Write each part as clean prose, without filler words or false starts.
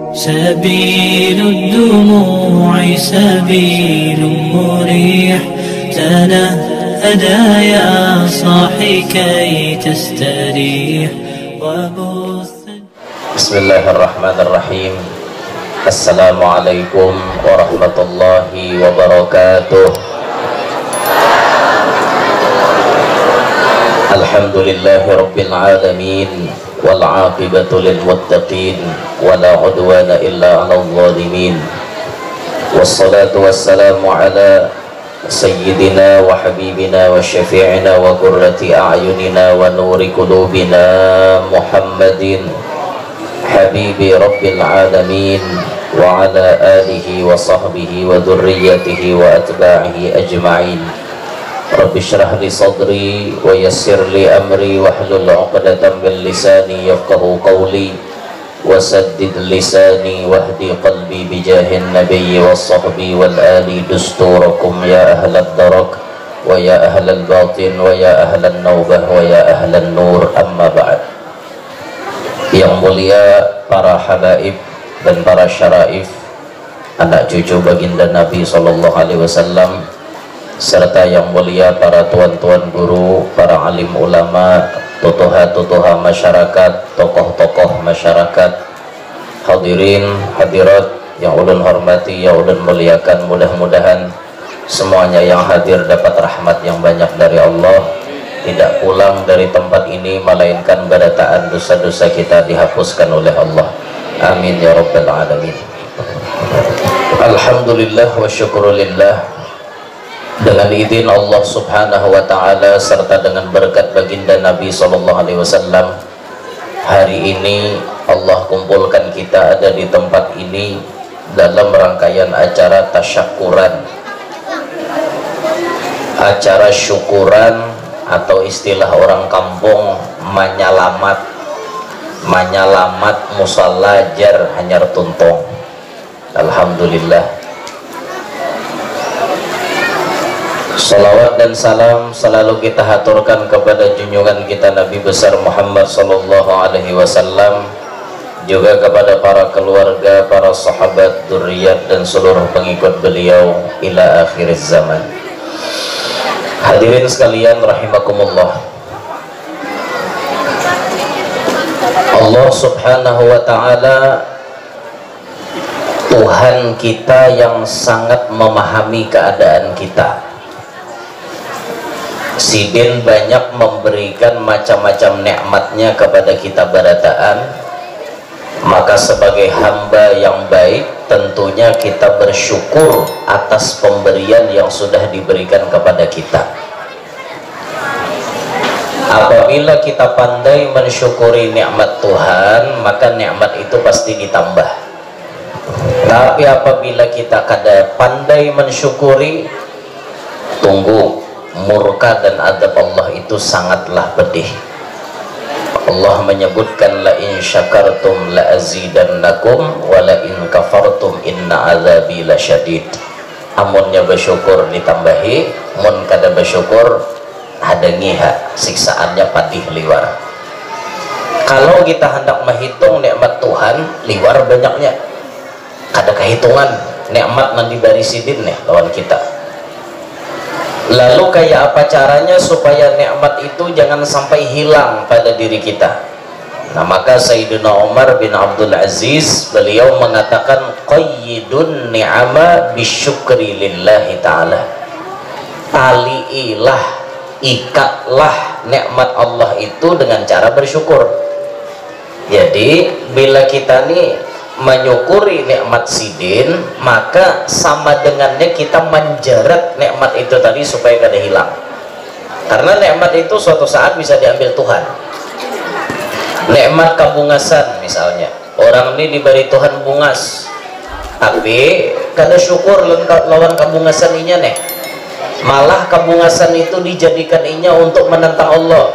سبيل الدموع سبيل مريح تنهدى يا صاحي كي تستريح وبث. بسم الله الرحمن الرحيم. السلام عليكم ورحمة الله وبركاته. الحمد لله رب العالمين والعاقبة للمتقين ولا عدوان إلا على الظالمين، والصلاة والسلام على سيدنا وحبيبنا وشفيعنا وقرة أعيننا ونور قلوبنا محمد حبيب رب العالمين وعلى آله وصحبه وذريته وأتباعه أجمعين. رب اشرح لي صدري ويسر لي أمري واحلل عقدة من لساني يفقه قولي وسدد لساني واهدي قلبي بجاه النبي والصحب والآل دستوركم يا أهل الدرك ويا أهل الباطن ويا أهل النوبة ويا أهل النور. أما بعد. Yang mulia para habaib dan para syaraif, anak cucu baginda Nabi SAW, serta yang mulia para tuan-tuan guru, para alim ulama, tokoh-tokoh masyarakat, tokoh-tokoh masyarakat, hadirin hadirat yang ulun hormati, yang ulun muliakan, mudah-mudahan semuanya yang hadir dapat rahmat yang banyak dari Allah, tidak pulang dari tempat ini melainkan barataan dosa-dosa kita dihapuskan oleh Allah. Amin ya rabbal alamin. Alhamdulillah wa syukurulillah. Dengan izin Allah subhanahu wa ta'ala serta dengan berkat baginda Nabi SAW, hari ini Allah kumpulkan kita ada di tempat ini dalam rangkaian acara tasyakuran, acara syukuran, atau istilah orang kampung manyalamat musallajar hanyar tuntong. Alhamdulillah. Salawat dan salam selalu kita haturkan kepada junjungan kita Nabi besar Muhammad SAW, juga kepada para keluarga, para sahabat, dzurriyyat dan seluruh pengikut beliau ila akhir zaman. Hadirin sekalian rahimakumullah. Allah subhanahu wa ta'ala Tuhan kita yang sangat memahami keadaan kita. Sidin banyak memberikan macam-macam nikmatnya kepada kita barataan, maka sebagai hamba yang baik tentunya kita bersyukur atas pemberian yang sudah diberikan kepada kita. Apabila kita pandai mensyukuri nikmat Tuhan, maka nikmat itu pasti ditambah. Tapi apabila kita kada pandai mensyukuri, tunggu, murka dan adab Allah itu sangatlah pedih. Allah menyebutkan la in syakartum la azidannakum wa la in kafartum inna azabi lasyadid. Amunnya bersyukur ditambahi, mun kada bersyukur ada ngiha, siksaannya padih liwar. Kalau kita hendak menghitung nikmat Tuhan, liwar banyaknya, kada kehitungan nikmat nanti bari sidin nih lawan kita. Lalu kayak apa caranya supaya nikmat itu jangan sampai hilang pada diri kita? Nah, maka Sayyidina Umar bin Abdul Aziz beliau mengatakan qayyidun ni'ama bisyukri lillahi ta'ala. Tali'ilah, ikatlah nikmat Allah itu dengan cara bersyukur. Jadi bila kita nih menyukuri nikmat sidin, maka sama dengannya kita menjarat nikmat itu tadi supaya kada hilang. Karena nikmat itu suatu saat bisa diambil Tuhan. Nikmat kabungasan misalnya, orang ini diberi Tuhan bungas, tapi kada syukur lawan kabungasan inya nih, malah kabungasan itu dijadikan inya untuk menentang Allah.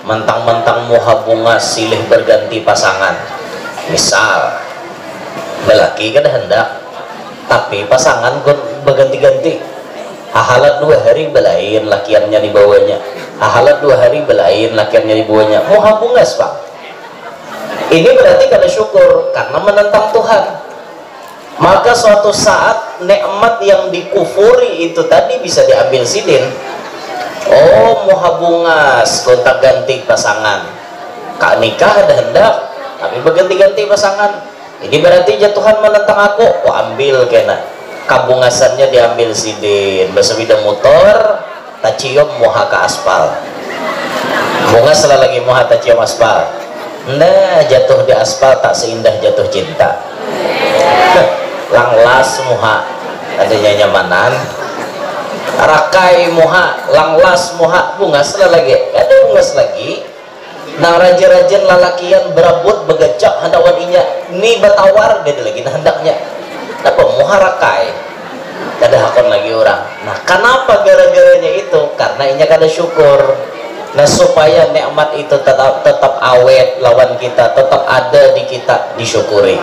Mentang-mentang muha bungas silih berganti pasangan, misal lelaki kan hendak, tapi pasangan pun berganti-ganti. Hahalat 2 hari belain lakiannya di bawahnya, hahalat 2 hari belain lakiannya di bawahnya. Muha bungas, Pak. Ini berarti kada syukur karena menentang Tuhan. Tuhan. Maka suatu saat nikmat yang dikufuri itu tadi bisa diambil sidin. Oh, muha bungas kontak ganti pasangan, kak nikah ada hendak tapi berganti-ganti pasangan, ini berarti Tuhan menentang aku. Oh, ambil kena kabungasannya, diambil sidin, bersepeda motor tak cium muha ke aspal, bunga salah lagi muha tak cium aspal. Nah, jatuh di aspal tak seindah jatuh cinta. Langlas muha adanya nyamanan, rakai muha langlas muha bungas lagi, ada bungas lagi. Nah, rajin-rajin lalakian berabut begecak hendak wadinya ni batawar dia lagi nah hendaknya apa muha rakai kada hakon lagi orang. Nah, kenapa gara-garanya itu? Karena inya kada syukur. Nah, supaya nikmat itu tetap awet lawan kita, tetap ada di kita, disyukuri.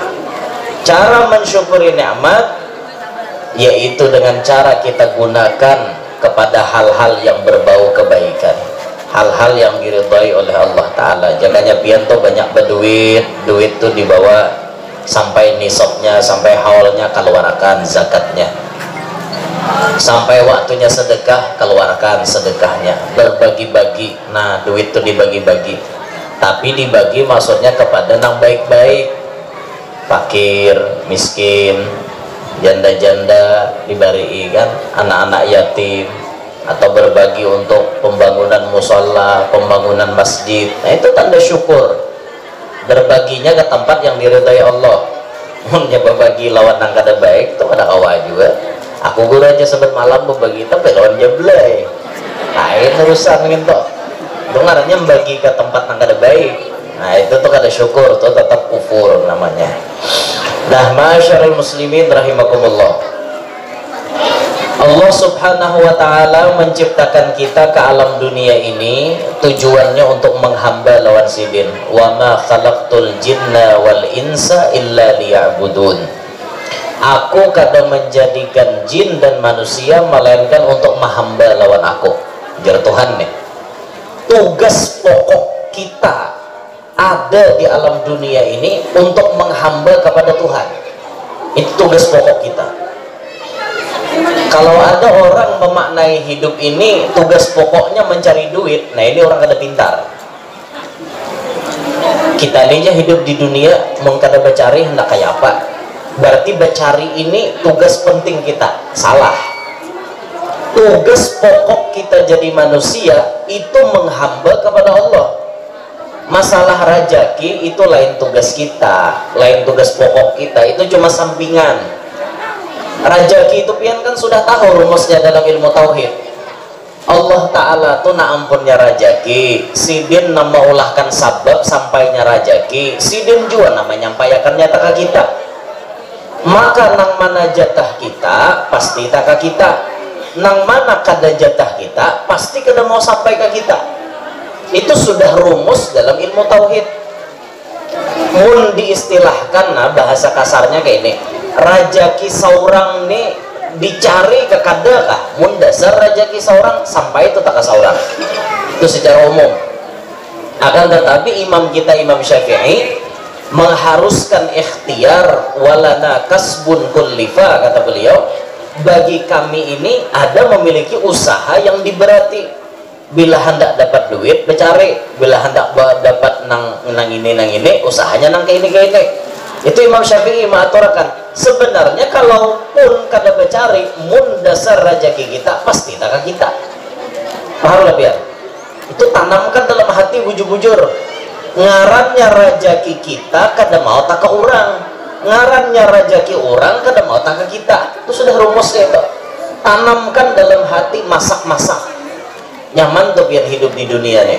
Cara mensyukuri nikmat yaitu dengan cara kita gunakan kepada hal-hal yang berbau kebaikan, hal-hal yang diridhai oleh Allah Ta'ala. Jangannya pian tuh banyak berduit, duit tuh dibawa sampai nisabnya, sampai haulnya keluarkan zakatnya, sampai waktunya sedekah keluarkan sedekahnya, berbagi-bagi. Nah, duit tuh dibagi-bagi, tapi dibagi maksudnya kepada yang baik-baik, fakir, miskin, janda-janda diberi kan, anak-anak yatim, atau berbagi untuk pembangunan musola, pembangunan masjid. Nah, itu tanda syukur, berbaginya ke tempat yang diridhai Allah. Munnya berbagi lawan nang kada baik itu ada awal juga. Aku guru aja sebut malam berbagi tapi lawan jeblay lain urusan gitu. Itu ngarannya membagi ke tempat nang kada baik. Nah, itu tuh kada syukur, tuh tetap kufur namanya. Nah, masyarul muslimin rahimakumullah, Allah subhanahu wa ta'ala menciptakan kita ke alam dunia ini tujuannya untuk menghamba lawan sidin. Wa ma khalaqtul jinna wal insa illa liya'budun. Aku kada menjadikan jin dan manusia melainkan untuk menghamba lawan aku. Jar Tuhan nih, tugas pokok kita ada di alam dunia ini untuk menghamba kepada Tuhan. Itu tugas pokok kita. Kalau ada orang memaknai hidup ini tugas pokoknya mencari duit, nah ini orang kada pintar. Kita aja hidup di dunia mengkada bercari hendak kayak apa, berarti bercari ini tugas penting kita. Salah. Tugas pokok kita jadi manusia itu menghamba kepada Allah. Masalah rajaki itu lain tugas kita, lain tugas pokok kita, itu cuma sampingan. Rajaki itu pian kan sudah tahu rumusnya dalam ilmu tauhid. Allah Ta'ala tuh na ampunnya rajaki, sidin nama ulahkan sabab sampainya rajaki, sidin juga nama nyampaikan nyata ke kita. Maka nang mana jatah kita pasti tak ke kita, nang mana kada jatah kita pasti kada mau sampai ke kita. Itu sudah rumus dalam ilmu tauhid. Mun diistilahkan, nah bahasa kasarnya kayak ini, rajaki seorang nih dicari ke kada kah? Mun dasar rajaki seorang sampai itu tak ke seorang. Itu secara umum. Akan tetapi imam kita Imam Syafi'i mengharuskan ikhtiar, walana kasbun kullifa, kata beliau, bagi kami ini ada memiliki usaha yang diberati. Bila hendak dapat duit bercari, bila hendak dapat nang ini usahanya nang ke ini. Itu Imam Syafi'i mengaturkan sebenarnya kalaupun kada bercari, mun dasar rajaki kita pasti tak kita. Paham lah biar itu tanamkan dalam hati bujur-bujur. Ngarannya rajaki kita kada mau tak ke orang, ngarannya rajaki orang kada mau tak ke kita. Itu sudah rumusnya itu. Tanamkan dalam hati, masak-masak. Nyaman tuh pian hidup di dunia nih.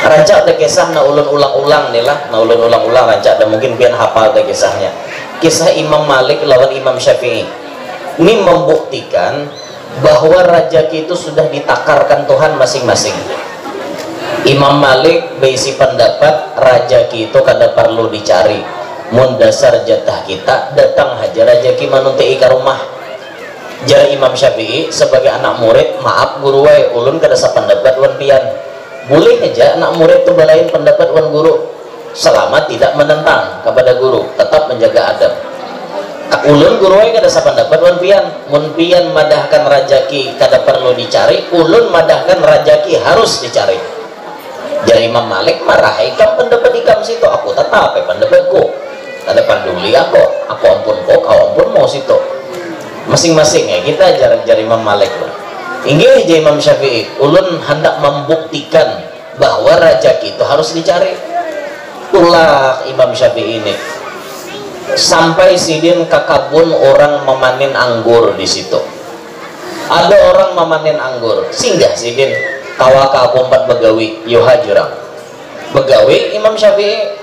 Rancak ada kisah na ulun ulang-ulang nih lah, na ulun ulang-ulang rancak ada mungkin pian hafal ada kisahnya. Kisah Imam Malik lawan Imam Syafi'i. Ini membuktikan bahwa rajaki itu sudah ditakarkan Tuhan masing-masing. Imam Malik berisi pendapat rajaki itu kada perlu dicari. Mun dasar jatah kita datang haja rajaki manunti ke rumah. Jari Imam Syafi'i sebagai anak murid, maaf guru wae ulun kada sapendapat wan pian. Boleh aja anak murid tuh balain pendapat wan guru selama tidak menentang kepada guru, tetap menjaga adab. Ulun guru kada sapendapat mun pian madahkan rajaki kada perlu dicari, ulun madahkan rajaki harus dicari. Jadi Imam Malik marah ikam pendapat ikam situ, aku tetap pendapatku. Kada peduli aku ampun kok, kau ampun mau situ. Masing-masing ya kita jar Imam Malik. Inggih je Imam Syafi'i, ulun hendak membuktikan bahwa rajaki itu harus dicari. Ulah Imam Syafi'i ini sampai sidin ke kebun orang memanen anggur di situ. Ada orang memanen anggur, singgah sidin kawa ka pompat begawi yoha jurang. Begawi Imam Syafi'i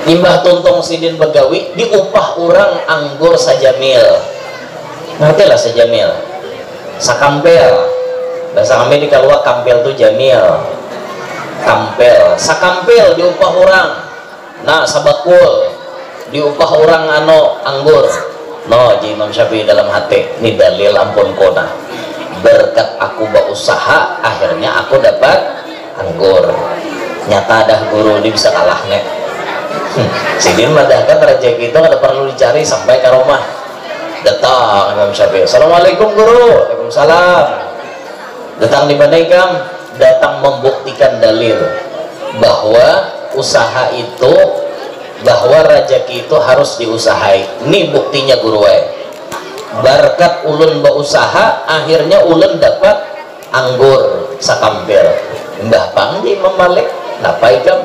limbah tuntung sidin begawi diupah orang anggur sajamil. Ngertilah sajamil. Sakampel. Bahasa kami di kalua kampel tuh jamil. Kampel, sakampel diupah orang. Nah, sabakul diupah orang anggur. No, ji Imam Syafi'i dalam hati ini dalil ampun kona. Berkat aku berusaha akhirnya aku dapat anggur. Nyata dah guru ini bisa kalah nek. Sidin madahkan rezeki itu ada perlu dicari sampai ke rumah. Datang Imam Syafi'i. Assalamualaikum guru. Waalaikumsalam. Datang di mana ikam? Datang membuktikan dalil bahwa usaha itu, bahwa rezeki itu harus diusahai. Ini buktinya guru. Berkat ulun berusaha akhirnya ulun dapat anggur sakampil. Mbah Pang di Imam Malik napa ikam?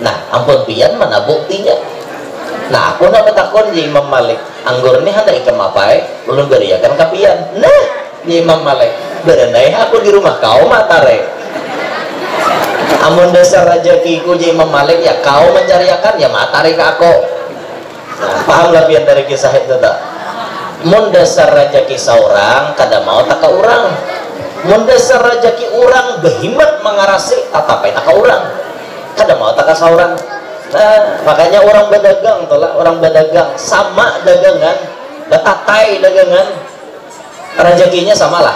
Nah ampun pian mana buktinya? Nah aku nak betakon di Imam Malik anggur ini hendak ikam apa ulun beriakan kapian. Nah di Imam Malik berandai aku di rumah kau matare. Amun dasar rezekiku di Imam Malik ya kau mencariakan ya matare ke aku. Nah, paham lebih dari kisah itu tak? Mun dasar rezeki seorang kada mau tak ke orang. Mun dasar rezeki orang behimat mengarasi tatapai tak ke orang. Kada mau tak ke seorang. Nah, makanya orang berdagang tolak orang berdagang sama dagangan, betatai dagangan, rezekinya samalah.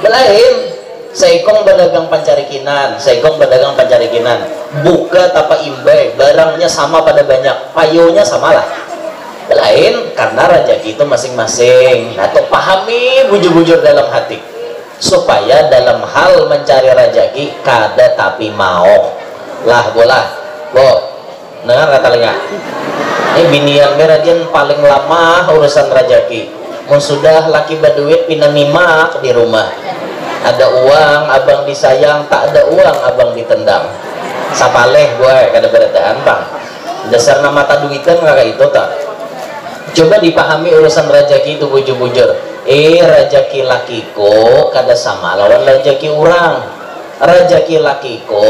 Belain, seikong berdagang pancarikinan, seikong berdagang pancarikinan, buka tapa imbai, barangnya sama pada banyak, payonya samalah. Belain, karena rezeki itu masing-masing. Nah, tuh pahami bujur-bujur dalam hati, supaya dalam hal mencari rezeki kada tapi mau lah bolah, boh. Dengar kata lengah ini binian merajin paling lama urusan rezeki. Mun sudah laki berduit pindah nimak di rumah, ada uang abang disayang, tak ada uang abang ditendang. Sapaleh gue kada berataan bang dasar nama tak duitan kakak itu tak. Coba dipahami urusan rezeki itu bujur-bujur. Rezeki lakiku kada sama lawan rezeki orang. Rezeki lakiku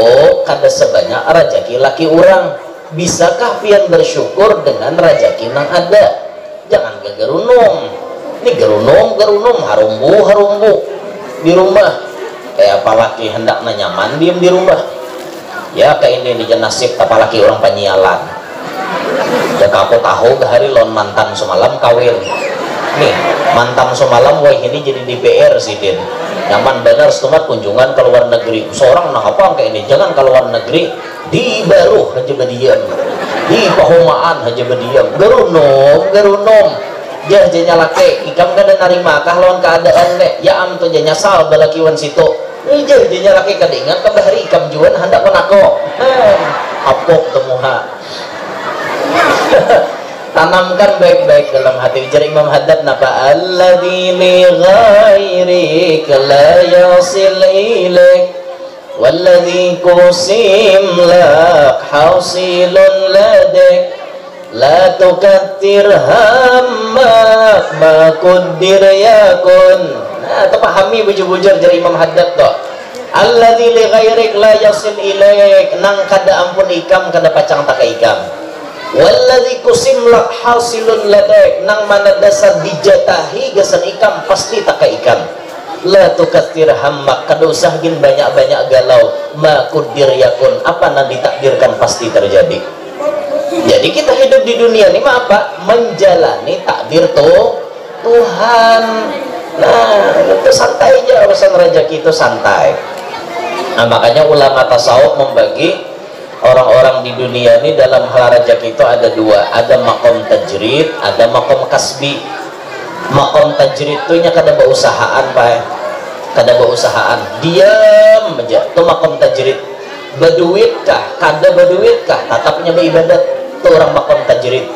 kada sebanyak rezeki laki orang. Bisakah pian bersyukur dengan rezeki yang ada? Jangan gegerunung. Ini gerunung harumbu di rumah. Kayak apalagi hendak nyaman diem di rumah. Ya kayak ini di nasib apalagi orang penyialan. Ya aku tahu hari lon mantan semalam kawin. Nih mantan semalam wah ini jadi DPR sih Din. Nyaman benar setelah kunjungan ke luar negeri. Seorang nah apa kayak ini jangan ke luar negeri. Di baru aja bediam, di pahomaan aja bediam, gerunum jahjanya laki ikam kada narima kah lawan keadaan nek ya am tu janya sal balakiwan situ jahjanya laki kada ingat ke bahari ikam juan hendak menako apok temuha. Tanamkan baik-baik dalam hati. Jadi Imam Haddad napa alladzi li ghairik la yasil ilaik والذي قسم لك حاصل لديك لا تكثر همك ما قدر يكن. Nah, terpahami bujur-bujur dari Imam Haddad toh. Alladzi li ghairik la yasil ilaik nang kada ampun ikam kada pacang tak ikam. Walladzi qusim lak hasilun ladaik nang mana dasar dijatahi gasan ikam pasti tak ikam. La tukathir hammak kada usah gin banyak-banyak galau ma kudir yakun apa yang ditakdirkan pasti terjadi. Jadi kita hidup di dunia ini mah apa? Menjalani takdir Tuhan. Nah itu santai aja urusan rezeki itu santai. Nah makanya ulama tasawuf membagi orang-orang di dunia ini dalam hal rezeki itu ada dua, ada makom tajrid, ada makom kasbi. Makom tajrid itu nya kada berusahaan Pak, kada berusahaan, diam aja, itu makom tajrid. Berduit kah, kada berduit kah, tetapnya beribadat, itu orang makom tajrid.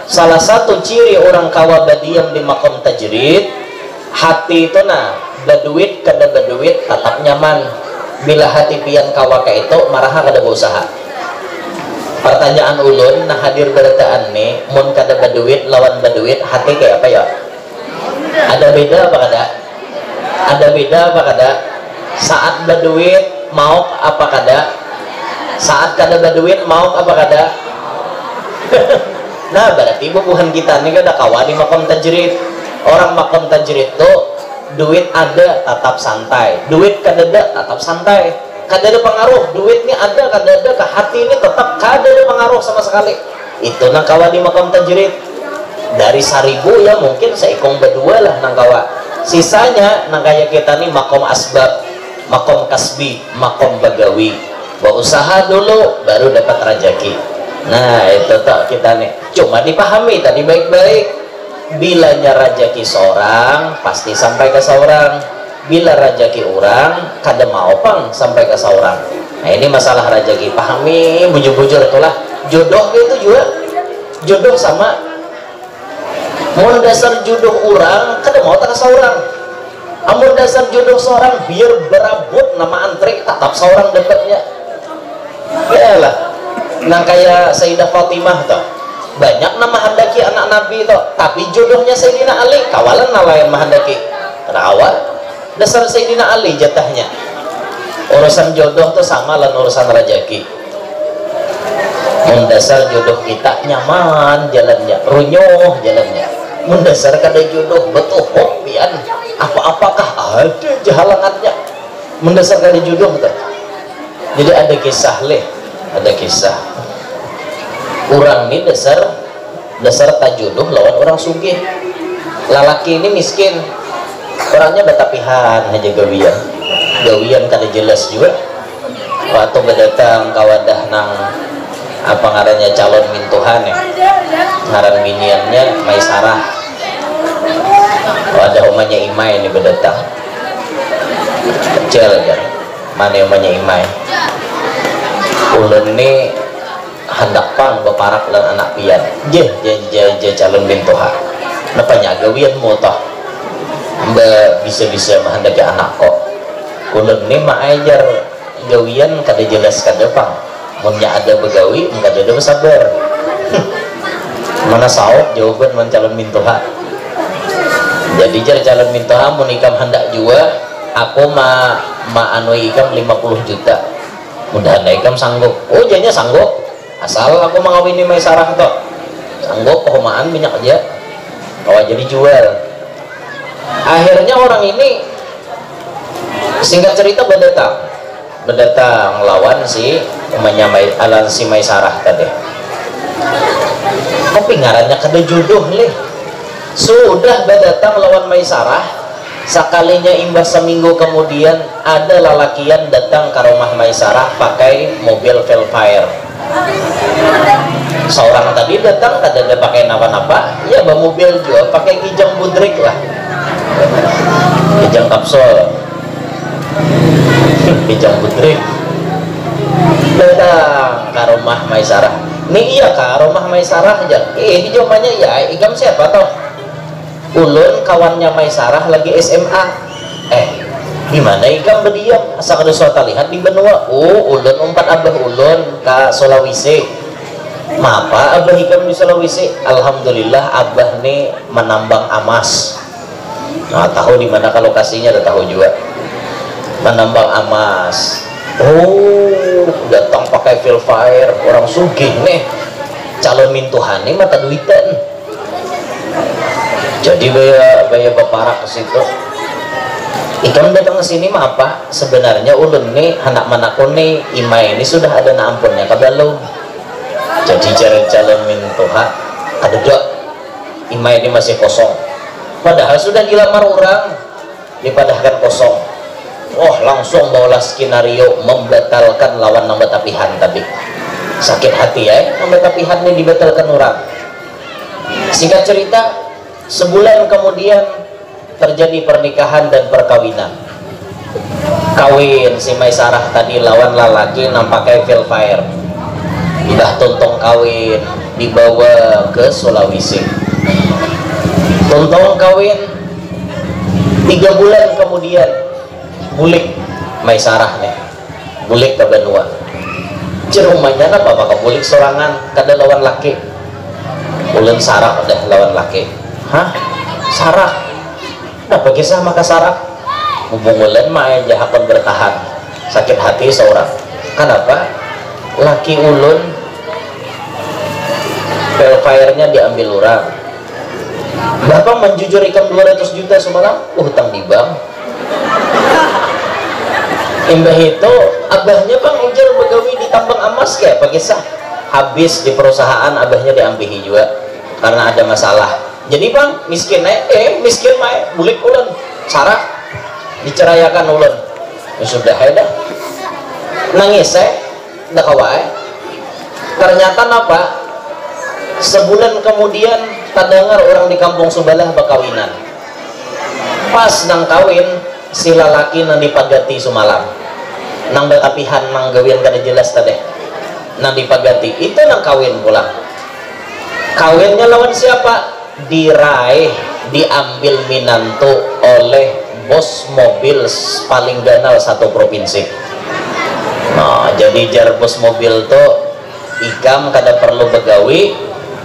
Salah satu ciri orang kawa badiam di makom tajrid, hati itu nah berduit kada berduit tetap nyaman. Bila hati pian kawa ka itu maraha kada berusaha. Pertanyaan ulun nah hadir berataan nih, mun kada berduit lawan berduit hati kayak apa ya? Ada beda apa kada? Ada beda apa kada? Saat berduit mau apa kada? Saat kada berduit mau apa kada? Nah berarti bubuhan kita ini kada kawa di makom tajrid. Orang makom tajrid itu duit ada tetap santai, duit kada ada tetap santai, kada ada pengaruh. Duit ini ada kada ada ke hati ini tetap kada ada pengaruh sama sekali. Itu nang kawa di makom tajrid. Dari 1000 ya mungkin seikong berdua lah nang kawa. Sisanya nang kaya kita nih makom asbab, makom kasbi, makom bagawi. Berusaha dulu baru dapat rezeki. Nah itu tak kita nih. Cuma dipahami tadi baik-baik. Bilanya rezeki seorang pasti sampai ke seorang, bila rezeki orang kada mau pang sampai ke seorang. Nah ini masalah rezeki, pahami bujur-bujur itulah. Jodoh itu juga jodoh sama, mau dasar jodoh orang kada mau tak ke seorang. Amun dasar jodoh seorang biar berabut nama antri tetap seorang dapatnya. Ya lah, nang kayak Sayyidah Fatimah tuh banyak nama handaki anak Nabi itu, tapi jodohnya Sayyidina Ali kawalan nalayan mahandaki rawat dasar Sayyidina Ali jatahnya. Urusan jodoh tuh sama lah urusan rezeki. Mendasar jodoh kita nyaman jalannya, runyuh jalannya. Mendasar kada jodoh betul pian apa-apakah ada jahalangannya. Mendasar kada jodoh betul. Jadi ada kisah leh, ada kisah. Orang ini dasar tak jodoh lawan orang sugih. Lalaki ini miskin, orangnya betapihan aja gawian kada jelas juga. Waktu berdatang kawadah nang apa ngarannya calon mintuhan ya, ngaran biniannya Maisarah. Wadah omanya Imai ini berdatang kecil kan, mana omanya Imai. Ulun ini hendak pang beparak dan anak pian je calon bintuha napanya gawian mo toh bisa menghendaki anak kok. Ulun ni maajar gawian kada jelas kada pang, munnya ada begawi kada ada bersabar. Mana saok jawaban man calon bintuha. Jadi jar calon bintuha mun ikam hendak juga aku anu ikam 50 juta, mudah ikam sanggup. Oh jadinya sanggup, asal aku mengawini Maisarah toh sanggup kehomaan minyak aja kau jadi jual. Akhirnya orang ini singkat cerita berdatang lawan si alan si Maisarah tadi. Tapi ngarannya kada jodoh leh. Sudah berdatang lawan Maisarah, sekalinya imbas seminggu kemudian ada lalakian datang ke rumah Maisarah pakai mobil Velfire. Seorang tadi datang kada ada pakai napa-napa, ya bawa mobil juga pakai kijang budrik lah, kijang kapsul, kijang budrik. Datang ke rumah Maisarah. Nih iya ke rumah Maisarah aja. Ini jawabannya ya, ikam siapa toh? Ulun kawannya Maisarah lagi SMA. Gimana ikam berdiam asal ada suatu lihat di benua. Oh ulun umpat abah ulun ke Sulawesi. Mapa abah ikam di Sulawesi? Alhamdulillah abah nih menambang emas. Nah tahu di mana ke lokasinya, ada tahu juga. Menambang emas. Oh datang pakai Velfire, orang sugih nih, calon mintuhan nih mata duitan. Jadi baya beparak ke situ. Ikam datang ke sini mah apa? Sebenarnya ulun nih anak manakun nih Imai ini sudah ada na ampunnya kabelum. Jadi calon mintuha kadedok Imai ini masih kosong. Padahal sudah dilamar orang, dipadahkan kosong. Oh langsung bawalah skenario membatalkan lawan nama tapihan tadi. sakit hati ya, tapi hati dibatalkan orang. Singkat cerita, sebulan kemudian terjadi pernikahan dan perkawinan. Kawin si Maisarah tadi lawan lalaki nampaknya Velfire. Udah tuntung kawin, dibawa ke Sulawesi. Tuntung kawin 3 bulan kemudian bulik Maisarah nih, bulik ke Benua. Rumahnya apa maka bulik sorangan kada lawan laki. Ulun Sarah udah lawan laki. Hah? Sarah? Nah kisah maka Sarah hubung ulun mah aja akan bertahan. Sakit hati seorang. Kenapa? Laki ulun Velfire-nya diambil orang. Bapak menjujur ikan 200 juta semalam, hutang di bank. Imbah itu abahnya bang ujar begawi di tambang emas kayak pakai sah, habis di perusahaan abahnya diambil juga karena ada masalah. Jadi bang miskin miskin bulik ulun Sarah dicerayakan ulun ya sudah dah nangis dah kawai. Ternyata apa, sebulan kemudian terdengar orang di kampung sebelah bakawinan. Pas nang kawin si lalaki nang dipagati semalam, nang betapihan nang gawian kada jelas tadi, nang dipagati itu nang kawin pulang. Kawinnya lawan siapa? Diraih, diambil minantu oleh bos mobil paling ganal satu provinsi. Nah jadi jar bos mobil tuh ikam kada perlu begawi,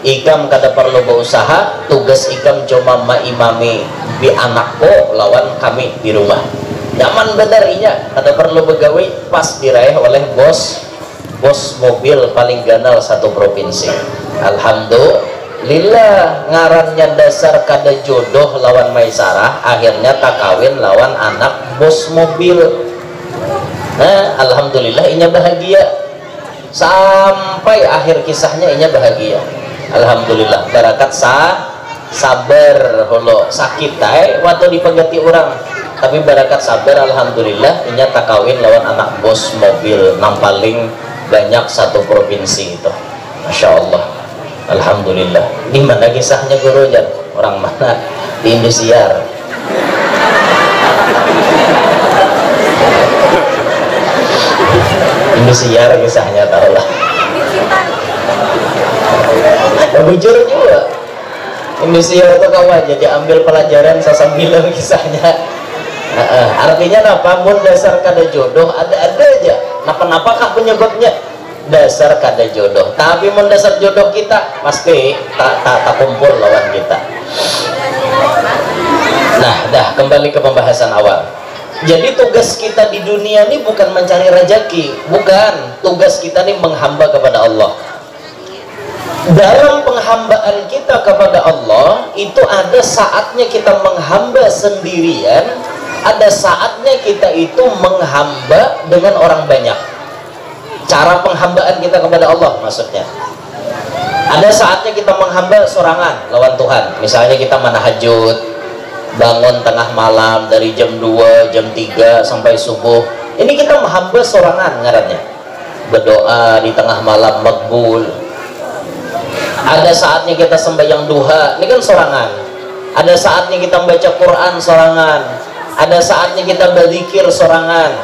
ikam kada perlu berusaha, tugas ikam cuma maimami bi anakku lawan kami di rumah. Nyaman benar inya, kada perlu begawi, pas diraih oleh bos mobil paling ganal satu provinsi. Alhamdulillah ngarannya dasar kada jodoh lawan Maisarah, akhirnya tak kawin lawan anak bos mobil. Nah, alhamdulillah inya bahagia sampai akhir kisahnya, inya bahagia. Alhamdulillah barakat sabar holo sakit waktu dipegati orang, tapi barakat sabar alhamdulillah inya tak kawin lawan anak bos mobil nang paling banyak satu provinsi itu. Masya Allah, alhamdulillah. Di mana kisahnya guru Jan? Orang mana? Di Indosiar. Indosiar kisahnya tahu lah. Bujur juga Indosiar itu kawan, jadi ambil pelajaran sasambilan kisahnya. Artinya apa? Mun dasar kada jodoh ada aja. Napa kah penyebabnya? Dasar kada jodoh. Tapi mun dasar jodoh kita pasti tak kumpul lawan kita. Nah, dah kembali ke pembahasan awal. Jadi tugas kita di dunia ini bukan mencari rezeki, bukan. Tugas kita ini menghamba kepada Allah. Dalam penghambaan kita kepada Allah itu ada saatnya kita menghamba sendirian, ada saatnya kita itu menghamba dengan orang banyak. Cara penghambaan kita kepada Allah maksudnya, ada saatnya kita menghamba sorangan lawan Tuhan. Misalnya kita manahajud, bangun tengah malam dari jam 2, jam 3 sampai subuh. Ini kita menghamba sorangan ngarannya, berdoa di tengah malam makbul. Ada saatnya kita sembahyang duha, ini kan sorangan. Ada saatnya kita membaca Quran sorangan. Ada saatnya kita berzikir sorangan.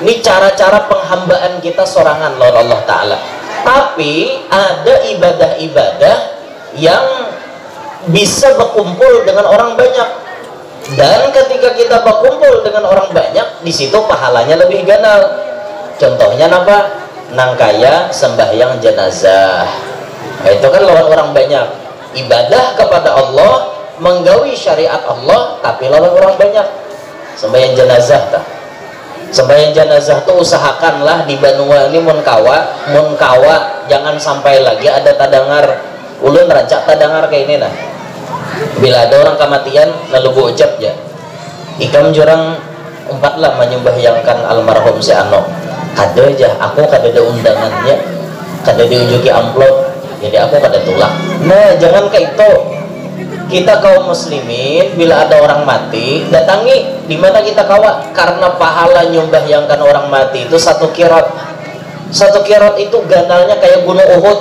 Ini cara-cara penghambaan kita sorangan lawan Allah Ta'ala. Tapi ada ibadah-ibadah yang bisa berkumpul dengan orang banyak. Dan ketika kita berkumpul dengan orang banyak, di situ pahalanya lebih ganal. Contohnya apa? Nangkaya sembahyang jenazah. Nah, itu kan lawan orang banyak. Ibadah kepada Allah, menggawi syariat Allah, tapi lawan orang banyak. Sembahyang jenazah tak? Sembahyang jenazah tuh usahakanlah di Banua ini mun kawa jangan sampai lagi ada tadangar. Ulun rancak tadangar kayak ini nah. Bila ada orang kematian lalu gue ucap ya, ikam jurang umpatlah menyembahyangkan almarhum si Ano. Kada aja, aku kada ada undangannya, kada diunjuki amplop, jadi aku kada tulak. Nah jangan kayak itu. Kita kaum muslimin bila ada orang mati datangi. Di mana kita kawa? Karena pahala nyembahyangkan orang mati itu 1 kirot. 1 kirot itu ganalnya kayak gunung Uhud,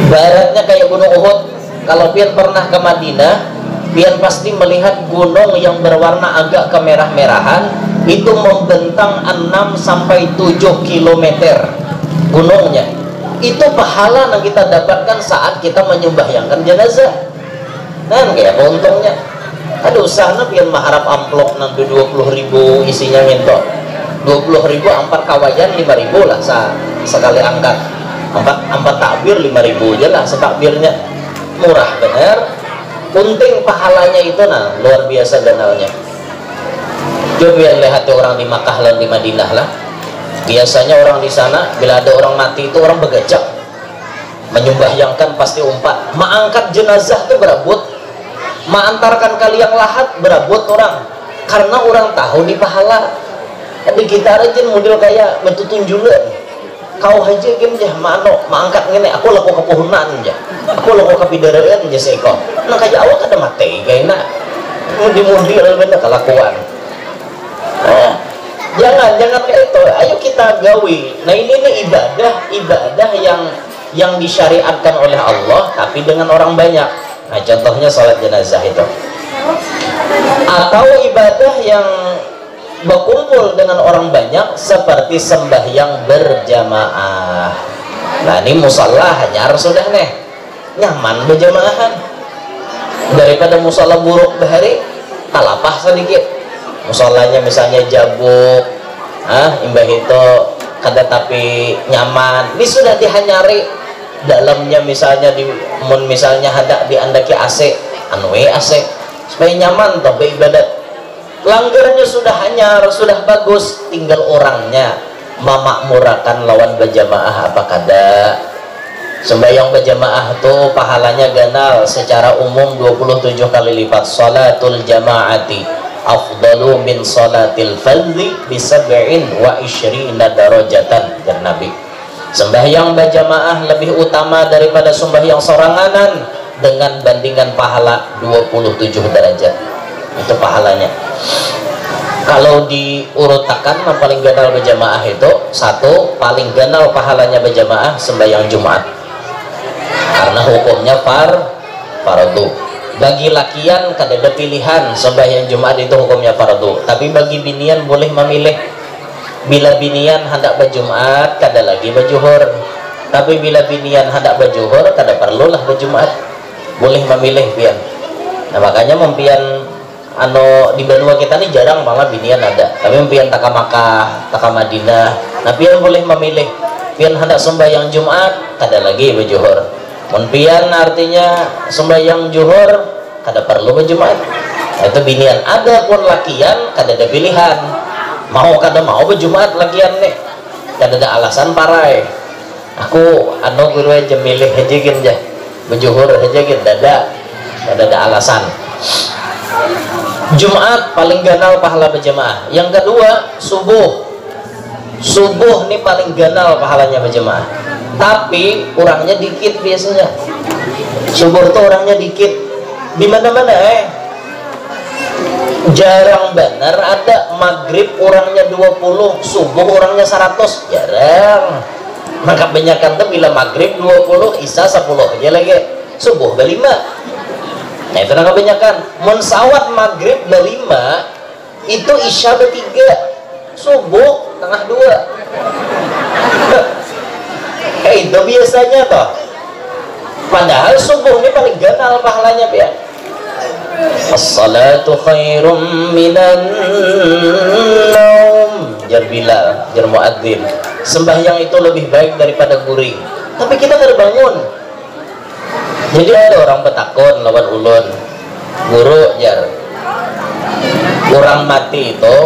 baratnya kayak gunung Uhud. Kalau pian pernah ke Madinah, pian pasti melihat gunung yang berwarna agak kemerah-merahan, itu membentang 6 sampai 7 km gunungnya. Itu pahala yang kita dapatkan saat kita menyembahyangkan jenazah. Nah, kayak apa untungnya? Aduh, sana pian mengharap amplop nanti 20.000 isinya minto 20.000 ampar kawajan 5.000 lah sekali angkat empat takbir 5.000 aja lah setakbirnya, murah bener. Penting pahalanya itu nah luar biasa ganalnya. Coba lihat orang di Makkah dan di Madinah lah, biasanya orang di sana bila ada orang mati itu orang begajak menyembahyangkan, pasti umpat mengangkat jenazah itu berabut, mengantarkan kalian lahat berabut orang, karena orang tahu di pahala. Di kita aja model kayak betutun juga, kau aja game jah mano mangkat ngene, aku laku kepohonan aja, aku laku kepidaraan aja seko, nah kayak awak ada mati kayak nak mudi-mudi bener kelakuan. Nah, jangan kayak itu, ayo kita gawe. Nah ini nih ibadah yang disyariatkan oleh Allah tapi dengan orang banyak. Nah contohnya sholat jenazah itu, atau ibadah yang berkumpul dengan orang banyak seperti sembahyang berjamaah. Nah ini musalah hanyar sudah nih nyaman berjamaahan daripada musala buruk bahari talapah sedikit. Musalanya misalnya jabuk, imbah itu kada tapi nyaman, ini sudah dihanyari dalamnya misalnya misalnya hendak diandaki AC AC supaya nyaman tapi ibadat. Langgarnya sudah hanyar, sudah bagus, tinggal orangnya memakmurakan lawan berjamaah apa kada. Sembahyang berjamaah tuh pahalanya ganal secara umum 27 kali lipat. Salatul jamaati afdalu min salatil fardhi bi 27 darajatan, jar Nabi. Sembahyang berjamaah lebih utama daripada sembahyang soranganan dengan bandingan pahala 27 derajat. Itu pahalanya. Kalau diurutakan yang paling ganal berjamaah itu satu, paling ganal pahalanya berjamaah sembahyang Jumat karena hukumnya fardu. Bagi lakian kada ada pilihan, sembahyang Jumat itu hukumnya fardu, tapi bagi binian boleh memilih. Bila binian hendak berjumat kada lagi berjuhur, tapi bila binian hendak berjuhur kada perlulah berjumat, boleh memilih pian. Nah makanya mempian di benua kita ini jarang malah binian ada, tapi pian taka Makkah, taka Madinah, nah pian boleh memilih. Pian hendak sembahyang Jumat kada lagi berjuhur, pian artinya sembahyang juhur kada perlu berjumat. Nah, itu binian. Ada pun lakian kada ada pilihan, mau kada mau berjumat lakian nih, kada ada alasan parai, aku guru aja milih aja gin jah berjuhur aja gin, kada ada alasan. Jumat paling ganal pahala berjamaah. Yang kedua subuh nih paling ganal pahalanya berjamaah, tapi orangnya dikit biasanya. Subuh tuh orangnya dikit di mana-mana jarang bener ada maghrib orangnya 20, subuh orangnya 100, jarang. Maka kebanyakan tuh bila maghrib 20, isya 10 aja lagi, subuh berlima. Nah itu nak kebanyakan mensawat maghrib berlima, itu isya bertiga, subuh tengah 2. Itu biasanya toh. Padahal subuh ini paling ganal pahalanya ya. As-salatu khairum minan naum, jar Bilal, jar muadzin. Sembahyang itu lebih baik daripada guring. Tapi kita kada bangun. Jadi ada orang betakon lawan ulun, guru jar, orang mati itu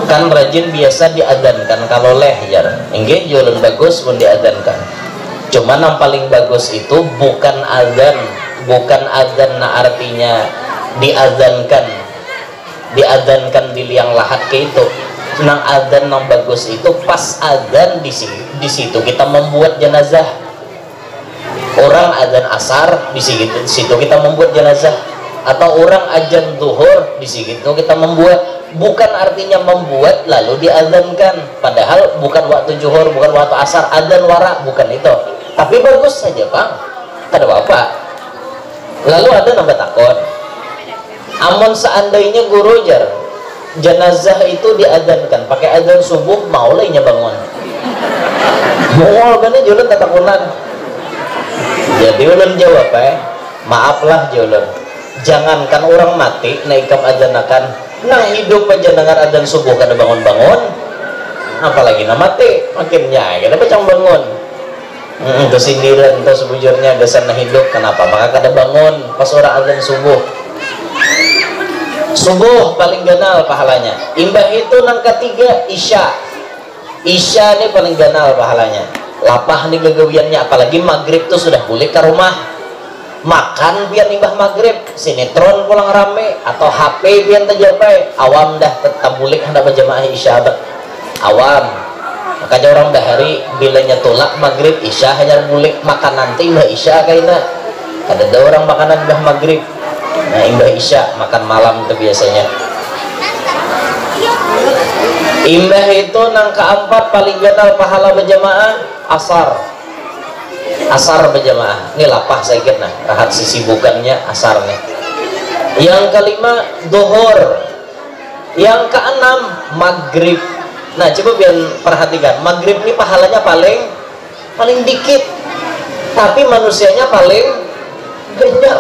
kan rajin biasa diadankan kalau leh jar, enggak jualan bagus pun diadankan. Cuman yang paling bagus itu bukan azan nah artinya diazankan di liang lahat ke itu. Nang azan yang bagus itu pas azan di situ kita membuat jenazah. Orang azan asar di situ kita membuat jenazah, atau orang azan zuhur di situ kita membuat. bukan artinya membuat lalu diazankan, padahal bukan waktu zuhur, bukan waktu asar, adzan wara, bukan itu. Tapi bagus saja bang, kada apa-apa. Lalu ada nambah takon, amun seandainya guru jar jenazah itu diadzankan pakai adzan subuh, mau lainnya bangun mau kan jualan tatakunan. Jadi ulun jawab maaflah jualan, jangankan orang mati naikam adzanakan, nang hidup aja dengar adzan subuh kada bangun-bangun, apalagi na mati makinnya kita macam bangun. Itu sindiran itu sebujurnya dasar na hidup, kenapa maka kada bangun pas orang adzan subuh. Subuh paling ganal pahalanya. Imbah itu nang ketiga isya. Isya ini paling ganal pahalanya. Lapah nih gagawiannya, apalagi maghrib tuh sudah balik ke rumah. Makan biar imbah maghrib, sinetron pulang rame atau HP biar terjapai. Awam dah tetap bulik hendak berjamaah isya. Awam. Makanya orang dahari bilanya tolak maghrib isya hanya bulik makan nanti imbah isya kayaknya. Ada orang makanan imbah maghrib. Nah imbah isya makan malam itu biasanya. Imbah itu nang keempat paling ganal pahala berjamaah asar. Asar berjamaah ini lapah saya kira rahat sisi bukannya asar nih. Yang kelima duhur. Yang keenam maghrib. Nah coba biar perhatikan, maghrib ini pahalanya paling dikit, tapi manusianya paling banyak.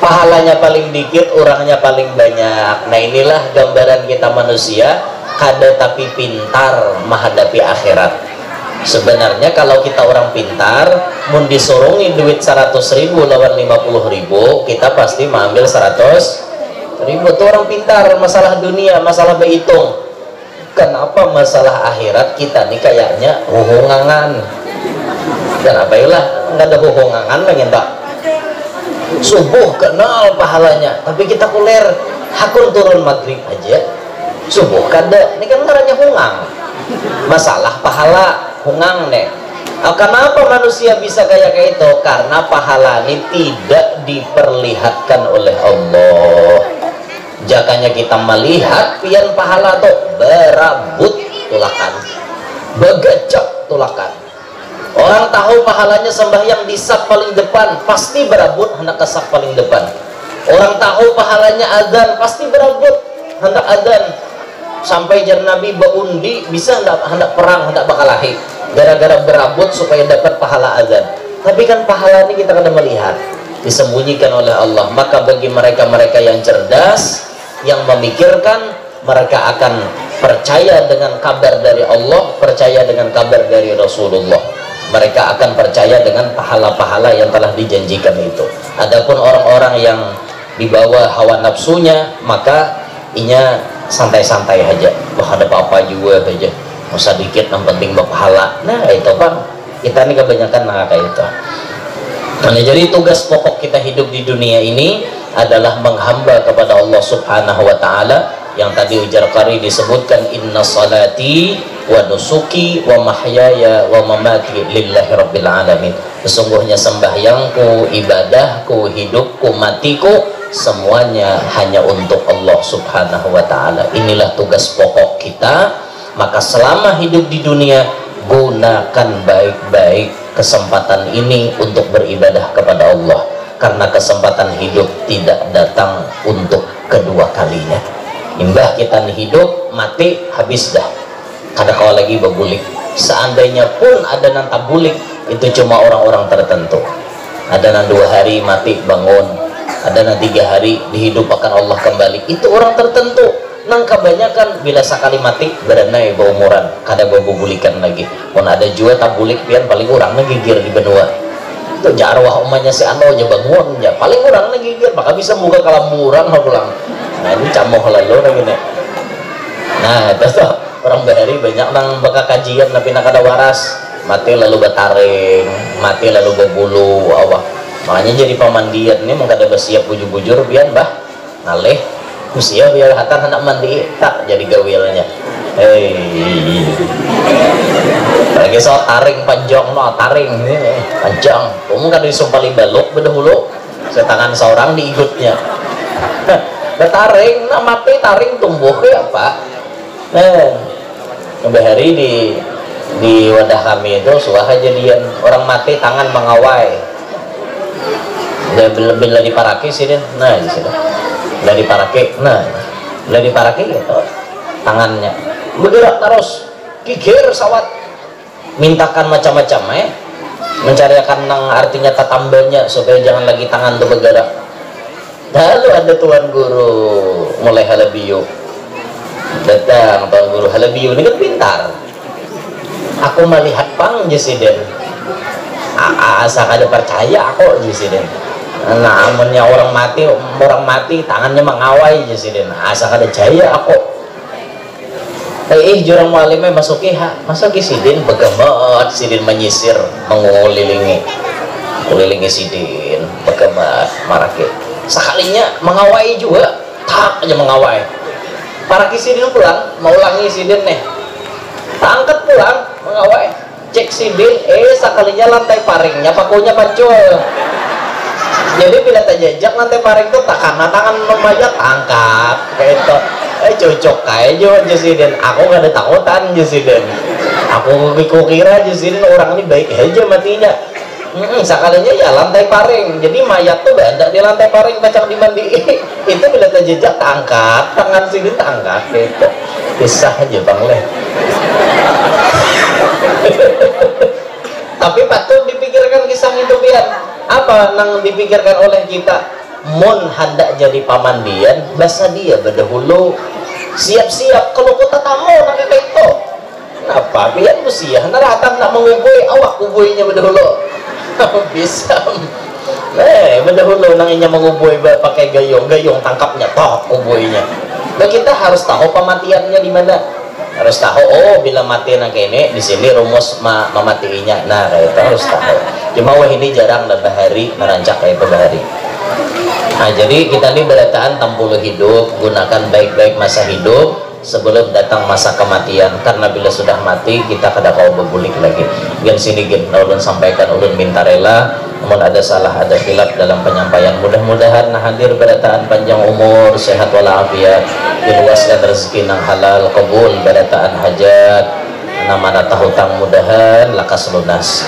Pahalanya paling dikit, orangnya paling banyak. Nah inilah gambaran kita manusia, kada tapi pintar menghadapi akhirat. Sebenarnya kalau kita orang pintar, mun disurungi duit 100.000 lawan 50.000, kita pasti mengambil 100.000. Itu orang pintar, masalah dunia, masalah berhitung. Kenapa masalah akhirat kita nih kayaknya hohongangan? Kenapa iyalah nggak ada hohongangan pengen tak? Subuh kenal pahalanya, tapi kita kuler hakun turun maghrib aja subuh kada, ini kan caranya hungang. Masalah pahala hungang nih. Kenapa manusia bisa kayak itu? Karena pahala ini tidak diperlihatkan oleh Allah. Jakanya kita melihat pian pahala tuh berabut tulakan, begecek tulakan. Orang tahu pahalanya sembahyang di saf paling depan, pasti berabut hendak ke saf paling depan. Orang tahu pahalanya azan, pasti berabut hendak azan. Sampai jar Nabi baundi bisa hendak perang, hendak bakalahi, gara-gara berabut supaya dapat pahala azan. Tapi kan pahala ini kita kada melihat, disembunyikan oleh Allah. Maka bagi mereka-mereka yang cerdas, yang memikirkan, mereka akan percaya dengan kabar dari Allah, percaya dengan kabar dari Rasulullah. Mereka akan percaya dengan pahala-pahala yang telah dijanjikan itu. Adapun orang-orang yang dibawa hawa nafsunya, maka inya santai-santai aja. Wah ada apa-apa juga aja, mau sedikit yang penting berpahala. Nah itu bang, kita ini kebanyakan kayak itu. Nah, jadi tugas pokok kita hidup di dunia ini adalah menghamba kepada Allah Subhanahu wa Ta'ala, yang tadi ujar qari disebutkan inna salati wa nusuki wa mahyaya wa mamati lillahi rabbil alamin. Sesungguhnya sembahyangku, ibadahku, hidupku, matiku, semuanya hanya untuk Allah Subhanahu wa Ta'ala. Inilah tugas pokok kita. Maka selama hidup di dunia, gunakan baik-baik kesempatan ini untuk beribadah kepada Allah, karena kesempatan hidup tidak datang untuk kedua kalinya. Imbah kita hidup, mati, habis dah, kada kau lagi berbulik. Seandainya pun ada nang tabulik, itu cuma orang-orang tertentu. Ada nang 2 hari mati bangun, ada nang 3 hari dihidupkan Allah kembali, itu orang tertentu. Nang kebanyakan bila sekali mati berenai berumuran, kada berbulikan lagi. Pun ada juga tabulik pian paling orang ngegigir di benua. Itu jarwah umanya si ano aja bangun ya, paling orang ngegigir, maka bisa muka kalamuran pulang. Nah ini camoh lalu lagi nih. Nah itu tuh orang bahari banyak nang baka kajian tapi nak ada waras, mati lalu betaring, mati lalu berbulu awak. Makanya jadi pemandian ini mengkada bersiap bujur-bujur biar bah ngalih usia biar hatar hendak mandi tak jadi gawilnya. Lagi soal taring panjang, no taring ini panjang. Kamu kan disumpali balok berdahulu, setangan seorang diikutnya. taring, nah mati taring tumbuh ya apa? Hari di wadah kami itu suah jadian orang mati tangan mengawai. Dia bila diparaki sih dia, nah di sini, bila diparaki, bila diparaki gitu, tangannya bergerak terus, gigir sawat, mintakan macam-macam mencarikan nang artinya tatambelnya supaya jangan lagi tangan tuh bergerak. Lalu ada tuan guru mulai halabiyu datang, tuan guru halabiyu ini kan pintar. Aku melihat pang jesiden, asa kada percaya aku jesiden. Nah, amunnya orang mati tangannya mengawai jesiden, asa kada jaya aku. Jurang mualimnya masuk sidin begemat, sidin menyisir mengulilingi sidin begemat marake. Sekalinya mengawai juga, tak aja mengawai. Para kisidin pulang, mau ulangi sidin nih, tak angkat pulang, mengawai. Cek sidin, sekalinya lantai paringnya pakunya pancul. Jadi bila terjejak lantai paring itu tak karena tangan memajak angkat, kayak itu. Cocok kayak juga sidin. Aku gak ada takutan sidin. Aku kira sidin orang ini baik aja matinya. Sekalinya ya lantai paring, jadi mayat tuh ada di lantai paring kacang dimandi. Itu bila terjejak angkat tangan sini angkat gitu, bisa aja bang leh. Tapi patut dipikirkan kisah itu biar apa nang dipikirkan oleh kita. Mun hendak jadi pamandian bahasa dia berdahulu siap-siap kalau kota tamu nak kayak itu. Kenapa biar usia naratan nak mengubui awak ubuinya berdahulu. Bisa berdahulu nanginya mengubui pakai gayung tangkapnya toh ubuinya. Nah kita harus tahu kematiannya di mana, harus tahu bila mati nang kene di sini rumus mematiinya. Nah kayak itu harus tahu. Cuma ini jarang lah bahari merancak kayak bahari. Nah jadi kita ini berataan tampulu hidup, gunakan baik-baik masa hidup sebelum datang masa kematian, karena bila sudah mati kita kada kau berbulik lagi. Gen sini ulun sampaikan, ulun minta rela namun ada salah ada khilaf dalam penyampaian. Mudah-mudahan hadir berataan panjang umur, sehat walafiat, diluaskan rezeki nang halal, kabul berataan hajat, nang mana tahutang mudahan lakas lunas,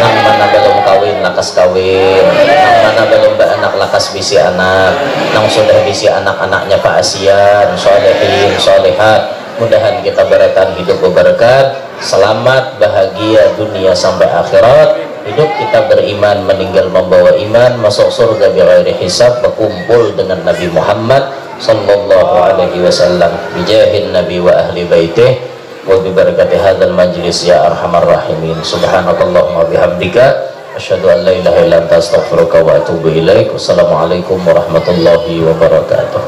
nang mana belum kawin lakas kawin, nang mana belum beranak lakas bisi anak, nang sudah bisi anak-anaknya paasian, solehin, solehat. Mudahan kita beratan hidup berberkat, selamat, bahagia dunia sampai akhirat. Hidup kita beriman, meninggal membawa iman, masuk surga bighairi hisab, berkumpul dengan Nabi Muhammad sallallahu alaihi wasallam, bijahin Nabi wa ahli baitih, wa bi barakati hadzal majlis ya arhamar rahimin. Subhanakallahumma bihamdika asyhadu an la ilaha illa anta astaghfiruka wa atubu ilaik. Wassalamualaikum warahmatullahi wabarakatuh.